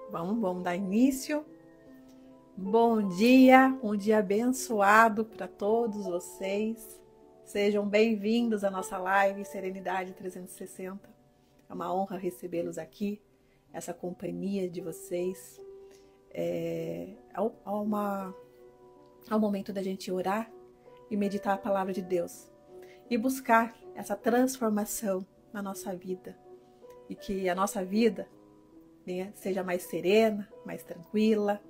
Vamos dar início. Bom dia, um dia abençoado para todos vocês. Sejam bem-vindos à nossa live Serenidade 360. É uma honra recebê-los aqui, essa companhia de vocês. Ao momento da gente orar e meditar a palavra de Deus e buscar essa transformação na nossa vida e que a nossa vida seja mais serena, mais tranquila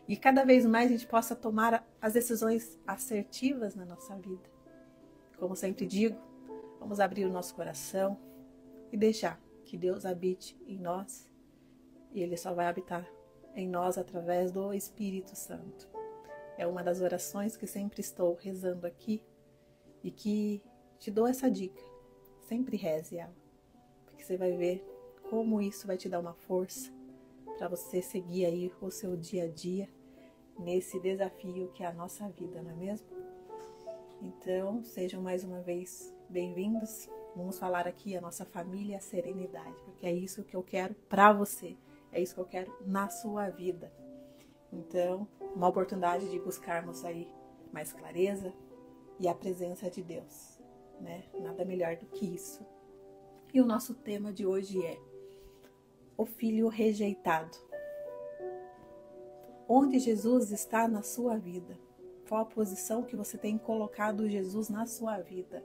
e cada vez mais a gente possa tomar as decisões assertivas na nossa vida. Como sempre digo, vamos abrir o nosso coração e deixar que Deus habite em nós, e Ele só vai habitar em nós através do Espírito Santo. É uma das orações que sempre estou rezando aqui e que te dou essa dica. Sempre reze ela, porque você vai ver como isso vai te dar uma força para você seguir aí o seu dia a dia nesse desafio que é a nossa vida, não é mesmo? Então, sejam mais uma vez bem-vindos. Vamos falar aqui a nossa família, a serenidade, porque é isso que eu quero para você, é isso que eu quero na sua vida. Então, uma oportunidade de buscarmos aí mais clareza e a presença de Deus, né? Nada melhor do que isso. E o nosso tema de hoje é o filho rejeitado. Onde Jesus está na sua vida? Qual a posição que você tem colocado Jesus na sua vida?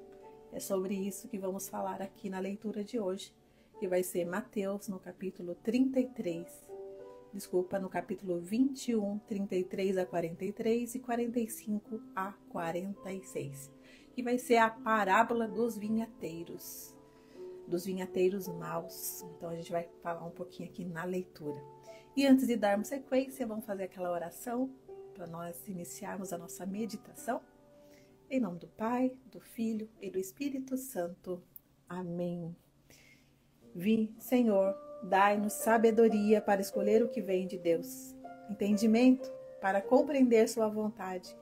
É sobre isso que vamos falar aqui na leitura de hoje, que vai ser Mateus no capítulo 21, 33 a 43 e 45 a 46. Que vai ser a parábola dos vinhateiros maus. Então a gente vai falar um pouquinho aqui na leitura. E antes de darmos sequência, vamos fazer aquela oração para nós iniciarmos a nossa meditação. Em nome do Pai, do Filho e do Espírito Santo. Amém. Senhor, dai-nos sabedoria para escolher o que vem de Deus, entendimento para compreender sua vontade,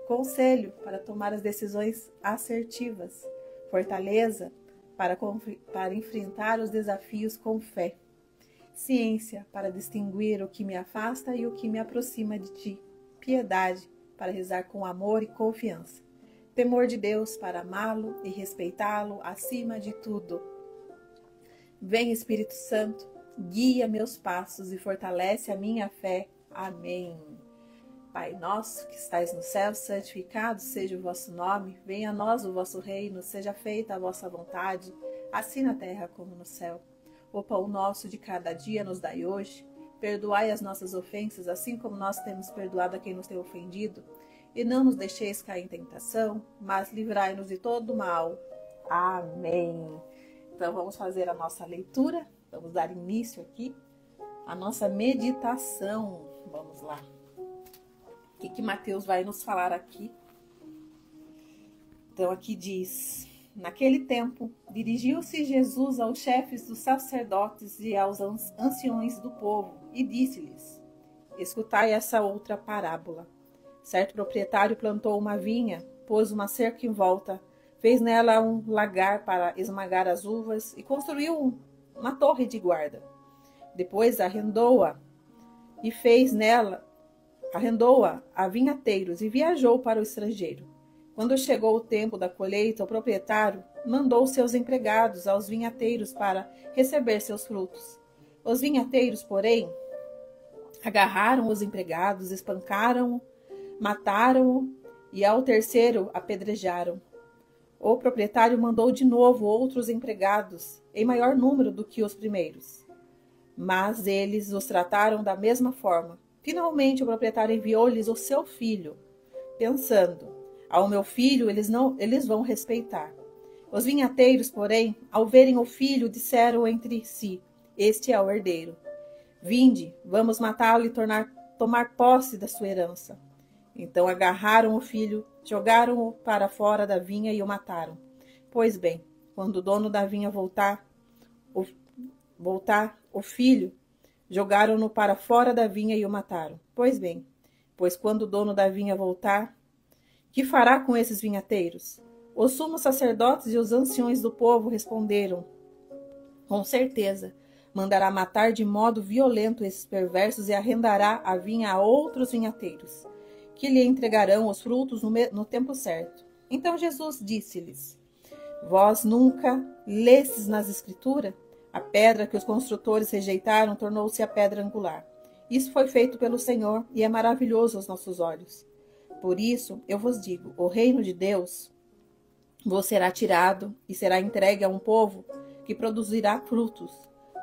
conselho para tomar as decisões assertivas, fortaleza para enfrentar os desafios com fé, ciência para distinguir o que me afasta e o que me aproxima de ti, piedade para rezar com amor e confiança, temor de Deus para amá-lo e respeitá-lo acima de tudo. Vem, Espírito Santo, guia meus passos e fortalece a minha fé. Amém. Pai nosso que estais no céu, santificado seja o vosso nome, venha a nós o vosso reino, seja feita a vossa vontade, assim na terra como no céu. O pão nosso de cada dia nos dai hoje, perdoai as nossas ofensas, assim como nós temos perdoado a quem nos tem ofendido, e não nos deixeis cair em tentação, mas livrai-nos de todo mal. Amém. Então vamos fazer a nossa leitura, vamos dar início aqui à nossa meditação. Vamos lá. O que Mateus vai nos falar aqui? Então aqui diz: naquele tempo, dirigiu-se Jesus aos chefes dos sacerdotes e aos anciões do povo e disse-lhes: escutai essa outra parábola. Certo proprietário plantou uma vinha, pôs uma cerca em volta, fez nela um lagar para esmagar as uvas e construiu uma torre de guarda. Depois arrendou-a a vinhateiros e viajou para o estrangeiro. Quando chegou o tempo da colheita, o proprietário mandou seus empregados aos vinhateiros para receber seus frutos. Os vinhateiros, porém, agarraram os empregados, espancaram-o, mataram-o e ao terceiro apedrejaram. O proprietário mandou de novo outros empregados, em maior número do que os primeiros. Mas eles os trataram da mesma forma. Finalmente, o proprietário enviou-lhes o seu filho, pensando: ao meu filho eles vão respeitar. Os vinhateiros, porém, ao verem o filho, disseram entre si: este é o herdeiro. Vinde, vamos matá-lo e tomar posse da sua herança. Então agarraram o filho, jogaram-o para fora da vinha e o mataram. Pois bem, quando o dono da vinha voltar, o filho, jogaram-no para fora da vinha e o mataram. Pois bem, quando o dono da vinha voltar, que fará com esses vinhateiros? Os sumos sacerdotes e os anciões do povo responderam: com certeza, mandará matar de modo violento esses perversos e arrendará a vinha a outros vinhateiros, que lhe entregarão os frutos no tempo certo. Então Jesus disse-lhes: Vós nunca lestes nas Escrituras? A pedra que os construtores rejeitaram tornou-se a pedra angular. Isso foi feito pelo Senhor e é maravilhoso aos nossos olhos. Por isso, eu vos digo, o reino de Deus vos será tirado e será entregue a um povo que produzirá frutos.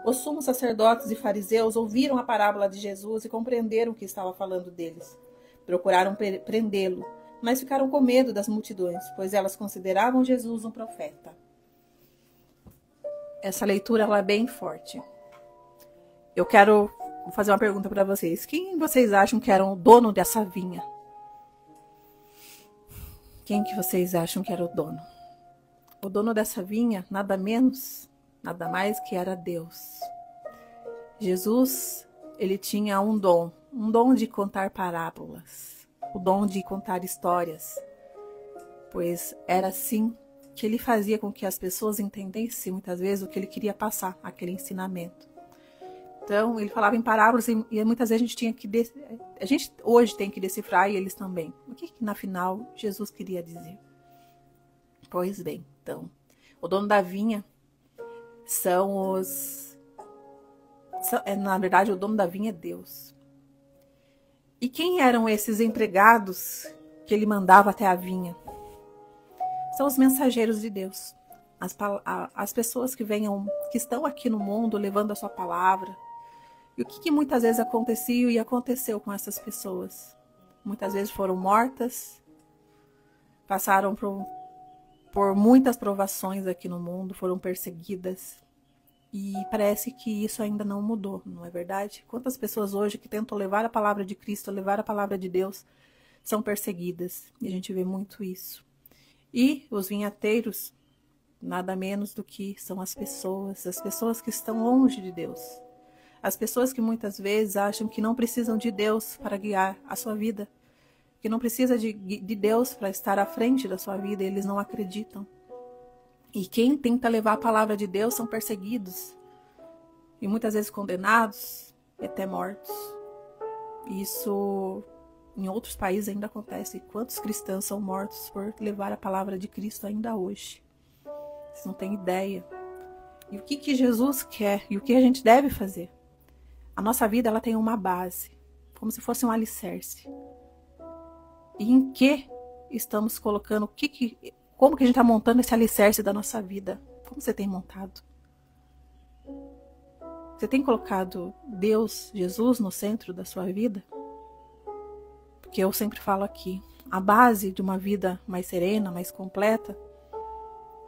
Os sumos sacerdotes e fariseus ouviram a parábola de Jesus e compreenderam o que estava falando deles. Procuraram prendê-lo, mas ficaram com medo das multidões, pois elas consideravam Jesus um profeta. Essa leitura ela é bem forte. Eu quero fazer uma pergunta para vocês. Quem vocês acham que era o dono dessa vinha? Quem que vocês acham que era o dono? O dono dessa vinha, nada menos, nada mais que era Deus. Jesus, ele tinha um dom de contar parábolas, o dom de contar histórias, pois era assim que ele fazia com que as pessoas entendessem muitas vezes o que ele queria passar, aquele ensinamento. Então, ele falava em parábolas e muitas vezes a gente hoje tem que decifrar e eles também. O que na final Jesus queria dizer? Pois bem, então, o dono da vinha na verdade, o dono da vinha é Deus. E quem eram esses empregados que ele mandava até a vinha? São os mensageiros de Deus. As pessoas que estão aqui no mundo levando a sua palavra. E o que muitas vezes acontecia e aconteceu com essas pessoas? Muitas vezes foram mortas, passaram por muitas provações aqui no mundo, foram perseguidas. E parece que isso ainda não mudou, não é verdade? Quantas pessoas hoje que tentam levar a palavra de Cristo, levar a palavra de Deus, são perseguidas. E a gente vê muito isso. E os vinhateiros, nada menos do que são as pessoas que estão longe de Deus. As pessoas que muitas vezes acham que não precisam de Deus para guiar a sua vida, que não precisa de Deus para estar à frente da sua vida, eles não acreditam. E quem tenta levar a palavra de Deus são perseguidos, e muitas vezes condenados, e até mortos. Isso em outros países ainda acontece. Quantos cristãos são mortos por levar a palavra de Cristo ainda hoje? Vocês não têm ideia. E o que Jesus quer e o que a gente deve fazer? A nossa vida ela tem uma base, como se fosse um alicerce. E em que estamos colocando, como que a gente está montando esse alicerce da nossa vida? Como você tem montado? Você tem colocado Deus, Jesus, no centro da sua vida? Porque eu sempre falo aqui, a base de uma vida mais serena, mais completa,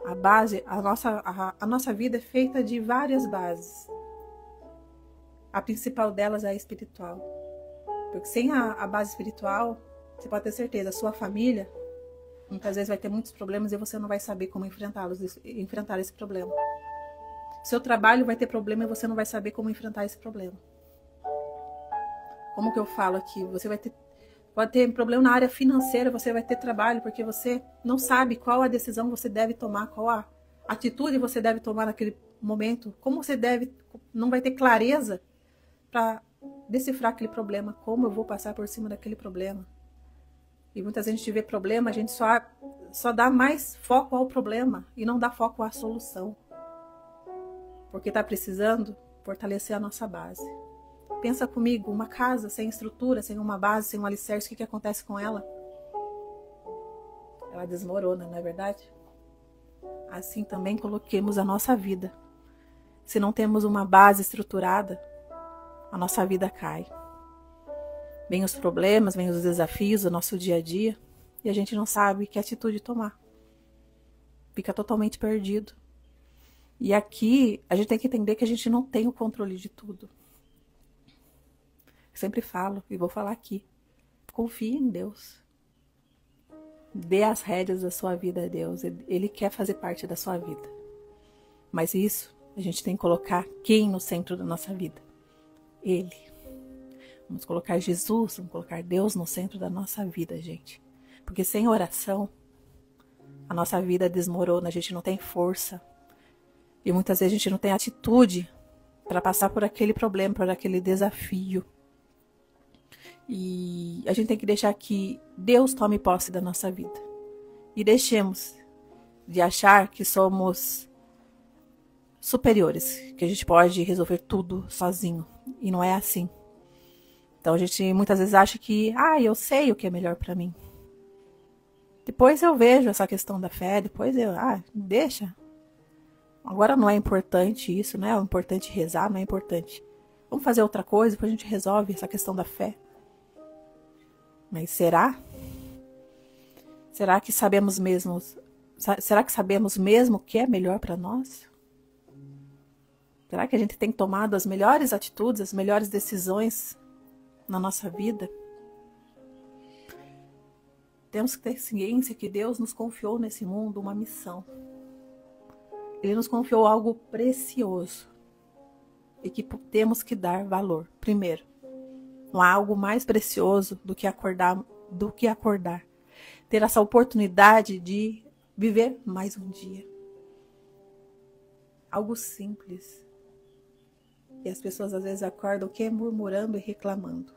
a nossa vida é feita de várias bases. A principal delas é a espiritual. Porque sem a base espiritual, você pode ter certeza, a sua família muitas vezes vai ter muitos problemas e você não vai saber como enfrentar esse problema. Seu trabalho vai ter problema e você não vai saber como enfrentar esse problema. Como que eu falo aqui? Você pode ter problema na área financeira, você vai ter trabalho porque você não sabe qual a decisão você deve tomar, qual a atitude você deve tomar naquele momento, como você não vai ter clareza para decifrar aquele problema, como eu vou passar por cima daquele problema. E muitas vezes a gente vê problema, a gente só dá mais foco ao problema e não dá foco à solução. Porque está precisando fortalecer a nossa base. Pensa comigo, uma casa sem estrutura, sem uma base, sem um alicerce, o que acontece com ela? Ela desmorona, não é verdade? Assim também coloquemos a nossa vida. Se não temos uma base estruturada, a nossa vida cai. Vem os problemas, vem os desafios do nosso dia a dia e a gente não sabe que atitude tomar. Fica totalmente perdido. E aqui a gente tem que entender que a gente não tem o controle de tudo. Eu sempre falo e vou falar aqui. Confie em Deus. Dê as rédeas da sua vida a Deus. Ele quer fazer parte da sua vida. Mas isso a gente tem que colocar quem no centro da nossa vida? Ele. Vamos colocar Jesus, vamos colocar Deus no centro da nossa vida, gente. Porque sem oração, a nossa vida desmorona, a gente não tem força. E muitas vezes a gente não tem atitude para passar por aquele problema, por aquele desafio. E a gente tem que deixar que Deus tome posse da nossa vida. E deixemos de achar que somos superiores, que a gente pode resolver tudo sozinho. E não é assim. Então a gente muitas vezes acha que, eu sei o que é melhor para mim. Depois eu vejo essa questão da fé, depois deixa. Agora não é importante isso, não é importante rezar, não é importante. Vamos fazer outra coisa, depois a gente resolve essa questão da fé. Mas será? Será que sabemos mesmo? Será que sabemos mesmo o que é melhor para nós? Será que a gente tem tomado as melhores atitudes, as melhores decisões na nossa vida? Temos que ter ciência que Deus nos confiou nesse mundo uma missão. Ele nos confiou algo precioso e que temos que dar valor. Primeiro, não há algo mais precioso do que acordar. Ter essa oportunidade de viver mais um dia. Algo simples. E as pessoas às vezes acordam murmurando e reclamando.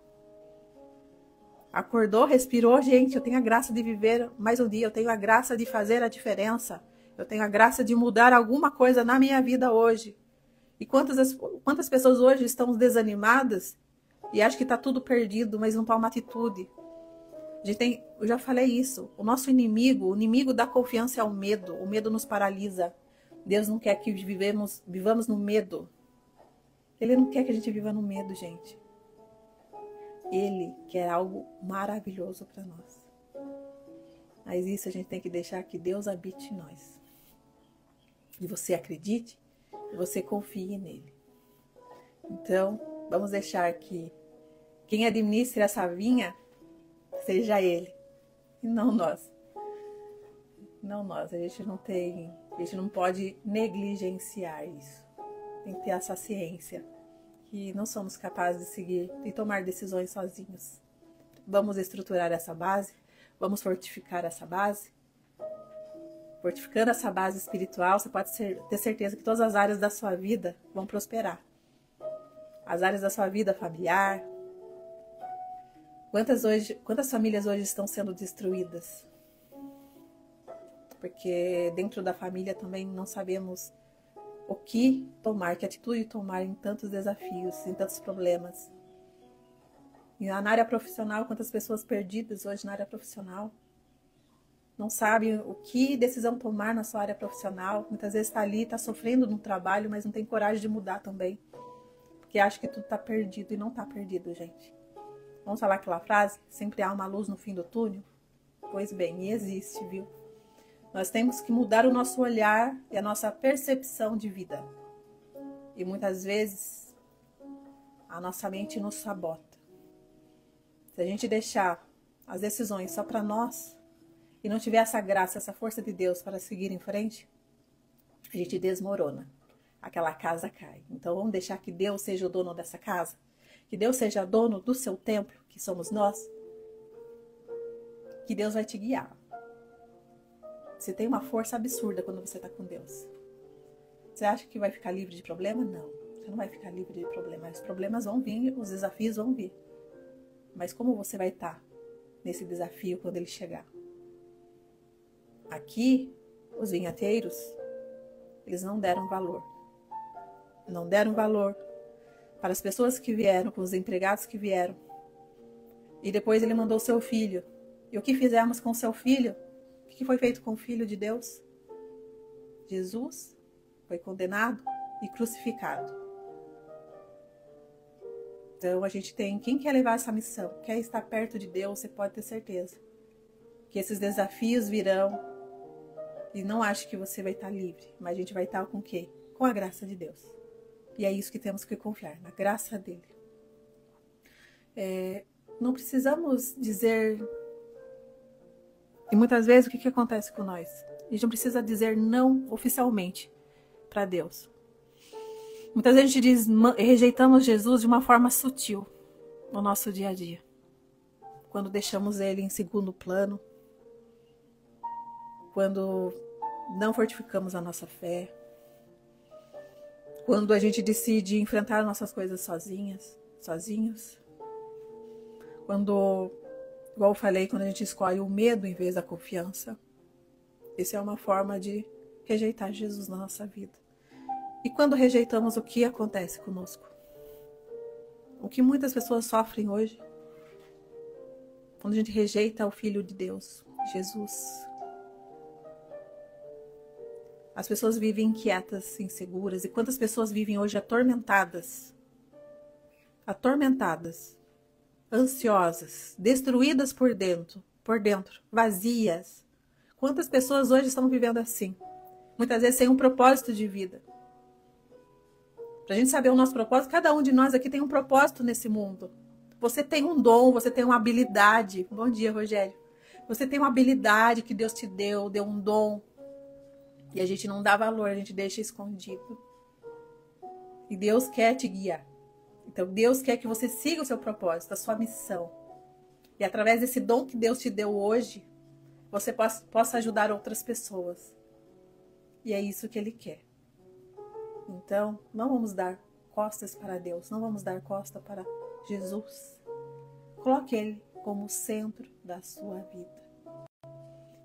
Acordou, respirou, gente, eu tenho a graça de viver mais um dia, eu tenho a graça de fazer a diferença. Eu tenho a graça de mudar alguma coisa na minha vida hoje. E quantas pessoas hoje estão desanimadas e acham que está tudo perdido, mas não tomam atitude. Eu já falei isso. O nosso inimigo, o inimigo da confiança é o medo. O medo nos paralisa. Deus não quer que vivamos no medo. Ele não quer que a gente viva no medo, gente. Ele quer algo maravilhoso para nós. Mas isso a gente tem que deixar que Deus habite em nós. E você acredite, e você confie nele. Então, vamos deixar que quem administre essa vinha seja ele, e não nós. Não nós, a gente não pode negligenciar isso. Tem que ter essa ciência, que não somos capazes de seguir e tomar decisões sozinhos. Vamos estruturar essa base, vamos fortificar essa base. Fortificando essa base espiritual, você pode ter certeza que todas as áreas da sua vida vão prosperar. As áreas da sua vida familiar. Quantas famílias hoje estão sendo destruídas? Porque dentro da família também não sabemos o que tomar, que atitude tomar em tantos desafios, em tantos problemas. E na área profissional, quantas pessoas perdidas hoje na área profissional? Não sabe o que decisão tomar na sua área profissional. Muitas vezes está ali, está sofrendo no trabalho, mas não tem coragem de mudar também. Porque acha que tudo está perdido e não está perdido, gente. Vamos falar aquela frase? Sempre há uma luz no fim do túnel? Pois bem, e existe, viu? Nós temos que mudar o nosso olhar e a nossa percepção de vida. E muitas vezes a nossa mente nos sabota. Se a gente deixar as decisões só para nós, e não tiver essa graça, essa força de Deus para seguir em frente, a gente desmorona. Aquela casa cai. Então vamos deixar que Deus seja o dono dessa casa. Que Deus seja dono do seu templo, que somos nós. Que Deus vai te guiar. Você tem uma força absurda quando você está com Deus. Você acha que vai ficar livre de problema? Não. Você não vai ficar livre de problema. Os problemas vão vir, os desafios vão vir. Mas como você vai estar nesse desafio quando ele chegar? Aqui, os vinhateiros, eles não deram valor. Não deram valor para as pessoas que vieram, para os empregados que vieram. E depois ele mandou seu filho. E o que fizemos com seu filho? O que foi feito com o Filho de Deus? Jesus foi condenado e crucificado. Então a gente tem, quem quer levar essa missão, quer estar perto de Deus, você pode ter certeza que esses desafios virão. E não ache que você vai estar livre, mas a gente vai estar com o quê? Com a graça de Deus. E é isso que temos que confiar, na graça dele. Não precisamos dizer... E muitas vezes o que acontece com nós? A gente não precisa dizer não oficialmente para Deus. Muitas vezes a gente rejeitamos Jesus de uma forma sutil no nosso dia a dia. Quando deixamos ele em segundo plano. Quando não fortificamos a nossa fé. Quando a gente decide enfrentar nossas coisas sozinhos. Quando, igual eu falei, quando a gente escolhe o medo em vez da confiança. Isso é uma forma de rejeitar Jesus na nossa vida. E quando rejeitamos, o que acontece conosco? O que muitas pessoas sofrem hoje? Quando a gente rejeita o Filho de Deus, Jesus. As pessoas vivem inquietas, inseguras. E quantas pessoas vivem hoje atormentadas? Atormentadas, ansiosas, destruídas por dentro, vazias. Quantas pessoas hoje estão vivendo assim? Muitas vezes sem um propósito de vida. Para a gente saber o nosso propósito, cada um de nós aqui tem um propósito nesse mundo. Você tem um dom, você tem uma habilidade. Bom dia, Rogério. Você tem uma habilidade que Deus te deu um dom. E a gente não dá valor, a gente deixa escondido. E Deus quer te guiar. Então Deus quer que você siga o seu propósito, a sua missão. E através desse dom que Deus te deu hoje, você possa ajudar outras pessoas. E é isso que Ele quer. Então, não vamos dar costas para Deus, não vamos dar costa para Jesus. Coloque Ele como o centro da sua vida.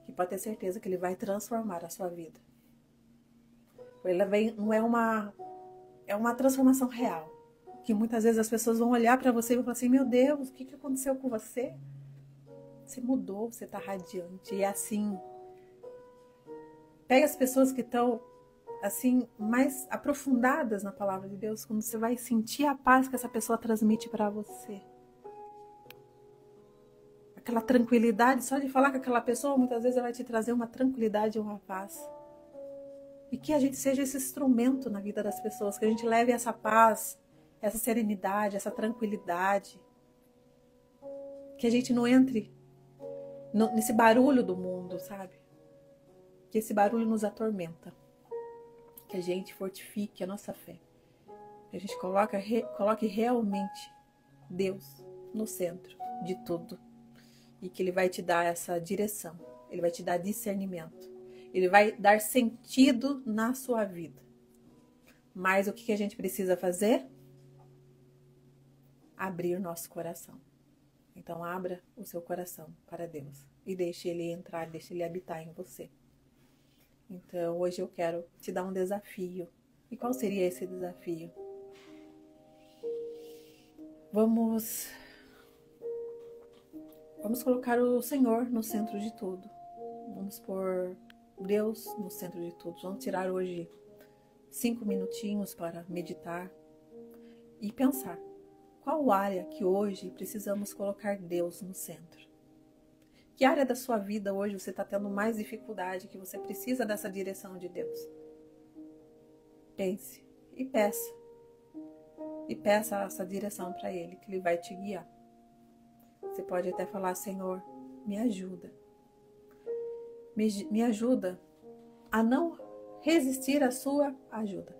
E pode ter certeza que Ele vai transformar a sua vida. Não é uma transformação real. Que muitas vezes as pessoas vão olhar para você e vão falar assim, meu Deus, o que aconteceu com você? Você mudou, você está radiante. E é assim, pega as pessoas que estão assim, mais aprofundadas na palavra de Deus, quando você vai sentir a paz que essa pessoa transmite para você. Aquela tranquilidade, só de falar com aquela pessoa, muitas vezes ela vai te trazer uma tranquilidade e uma paz. E que a gente seja esse instrumento na vida das pessoas, que a gente leve essa paz, essa serenidade, essa tranquilidade. Que a gente não entre nesse barulho do mundo, sabe? Que esse barulho nos atormenta. Que a gente fortifique a nossa fé. Que a gente coloque realmente Deus no centro de tudo. E que Ele vai te dar essa direção. Ele vai te dar discernimento. Ele vai dar sentido na sua vida. Mas o que a gente precisa fazer? Abrir nosso coração. Então abra o seu coração para Deus. E deixe Ele entrar, deixe Ele habitar em você. Então hoje eu quero te dar um desafio. E qual seria esse desafio? Vamos colocar o Senhor no centro de tudo. Vamos pôr Deus no centro de tudo. Vamos tirar hoje 5 minutinhos para meditar e pensar. Qual área que hoje precisamos colocar Deus no centro? Que área da sua vida hoje você está tendo mais dificuldade, que você precisa dessa direção de Deus? Pense e peça. E peça essa direção para Ele, que Ele vai te guiar. Você pode até falar, Senhor, me ajuda. Me ajuda a não resistir à sua ajuda.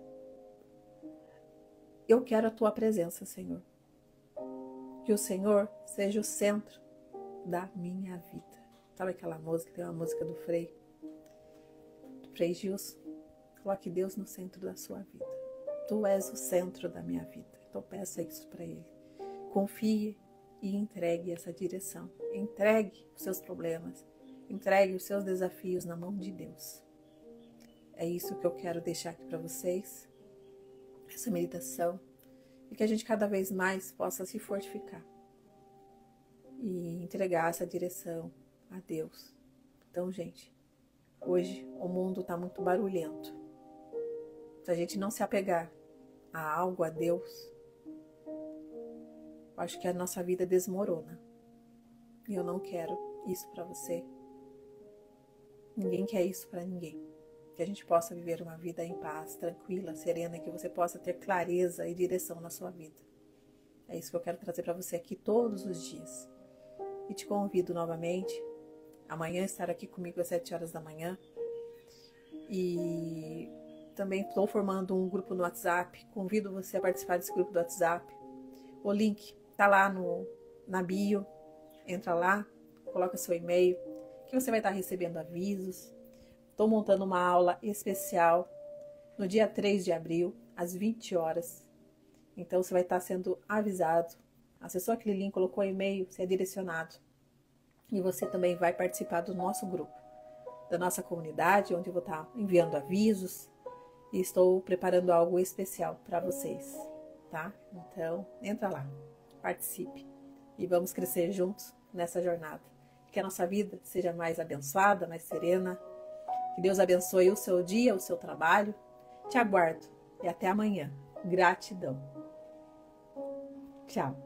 Eu quero a tua presença, Senhor. Que o Senhor seja o centro da minha vida. Sabe aquela música? Tem uma música do Frei Gilson. Coloque Deus no centro da sua vida. Tu és o centro da minha vida. Então peça isso para Ele. Confie e entregue essa direção. Entregue os seus problemas. Entregue os seus desafios na mão de Deus. É isso que eu quero deixar aqui para vocês. Essa meditação. E que a gente cada vez mais possa se fortificar. E entregar essa direção a Deus. Então, gente, hoje o mundo está muito barulhento. Se a gente não se apegar a algo, a Deus, eu acho que a nossa vida desmorona. E eu não quero isso para você. Ninguém quer isso para ninguém. Que a gente possa viver uma vida em paz, tranquila, serena, que você possa ter clareza e direção na sua vida. É isso que eu quero trazer para você aqui todos os dias. E te convido novamente, amanhã estar aqui comigo às 7 horas da manhã. E também estou formando um grupo no WhatsApp. Convido você a participar desse grupo do WhatsApp. O link está lá na bio. Entra lá, coloca seu e-mail, que você vai estar recebendo avisos. Estou montando uma aula especial no dia 3 de abril, às 20 horas. Então você vai estar sendo avisado. Acessou aquele link, colocou o e-mail, você é direcionado. E você também vai participar do nosso grupo, da nossa comunidade, onde eu vou estar enviando avisos e estou preparando algo especial para vocês, tá? Então, entra lá, participe e vamos crescer juntos nessa jornada. Que a nossa vida seja mais abençoada, mais serena. Que Deus abençoe o seu dia, o seu trabalho. Te aguardo e até amanhã. Gratidão. Tchau.